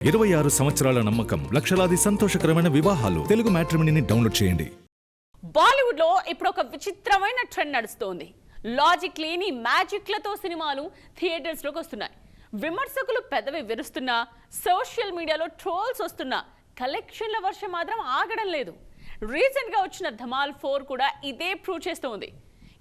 26 సంవత్సరాల నమ్మకం, లక్షలాది సంతోషకరమైన వివాహాలు. తెలుగు మ్యాట్రిమోనీని డౌన్లోడ్ చేయండి. బాలీవుడ్ లో ఇప్పుడు ఒక విచిత్రమైన ట్రెండ్ నడుస్తోంది. లాజిక్ లేని మ్యాజిక్లతో సినిమాలు థియేటర్స్ లోకి వస్తున్నాయి. విమర్శకులు పెదవి విరుస్తున్నా, సోషల్ మీడియాలో ట్రోల్స్ వస్తున్నా కలెక్షన్ల వర్షం మాత్రం ఆగడం లేదు. రీసెంట్ గా వచ్చిన ధమాల్ 4 కూడా ఇదే ప్రూవ్ చేస్తోంది.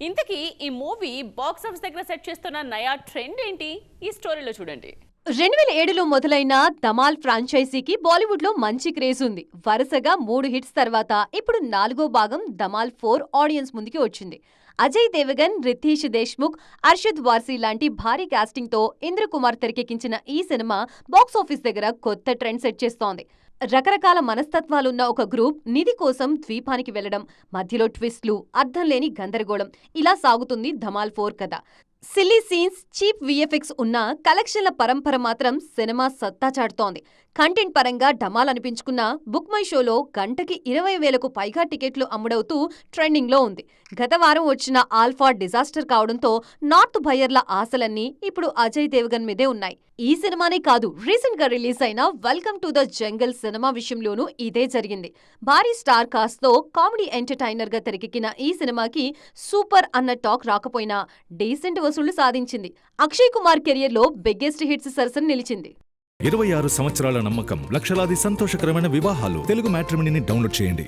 ఇంతకీ ఈ మూవీ బాక్స్ ఆఫీస్ దగ్గర సెట్ చేస్తున్న నయా ట్రెండ్ ఏంటి? ఈ స్టోరీలో చూడండి. 2007లో మొదలైన ధమాల్ ఫ్రాంచైజీకి బాలీవుడ్ లో మంచి క్రేజ్ ఉంది. వరుసగా 3 హిట్స్ తర్వాత ఇప్పుడు 4వ భాగం ధమాల్ 4 ఆడియన్స్ ముందుకి వచ్చింది. అజయ్ దేవగన్, రితీష్ దేశ్ముఖ్, అర్షద్ వార్సీ లాంటి భారీ కాస్టింగ్ తో ఇంద్రకుమార్ తెరకెక్కించిన ఈ సినిమా బాక్స్ ఆఫీస్ దగ్గర కొత్త ట్రెండ్ సెట్ చేస్తోంది. రకరకాల మనస్తత్వాలున్న ఒక గ్రూప్ నిధి కోసం ద్వీపానికి వెళ్లడం, మధ్యలో ట్విస్ట్లు, అర్థం లేని గందరగోళం, ఇలా సాగుతుంది ధమాల్ 4 కథ. సిల్లీ సీన్స్, చీప్ విఎఫ్ఎక్స్ ఉన్న కలెక్షన్ల పరంపర మాత్రం సినిమా సత్తా చాటుతోంది. కంటెంట్ పరంగా ఢమాల్ అనిపించుకున్న బుక్ మై షోలో గంటకి 20,000కు పైగా టికెట్లు అమ్ముడవుతూ ట్రెండింగ్ లో ఉంది. గత వారం వచ్చిన ఆల్ఫా డిజాస్టర్ కావడంతో నార్త్ బయర్ల ఆశలన్నీ ఇప్పుడు అజయ్ దేవగన్ మీదే ఉన్నాయి. ఈ సినిమానే కాదు, రీసెంట్ గా రిలీజ్ అయిన welcome to the jungle cinema విషయంలోనూ ఇదే జరిగింది. భారీ స్టార్ కాస్ట్ తో కామెడీ ఎంటర్టైనర్ గా తెరకెక్కిన ఈ సినిమాకి సూపర్ అన్న టాక్ రాకపోయినా డీసెంట్ వసూళ్లు సాధించింది. అక్షయ్ కుమార్ కెరియర్ లో బిగ్గెస్ట్ హిట్స్ సరసన నిలిచింది. 26 సంవత్సరాల నమ్మకం, లక్షలాది సంతోషకరమైన వివాహాలు. తెలుగు మ్యాట్రిమోనీని డౌన్లోడ్ చేయండి.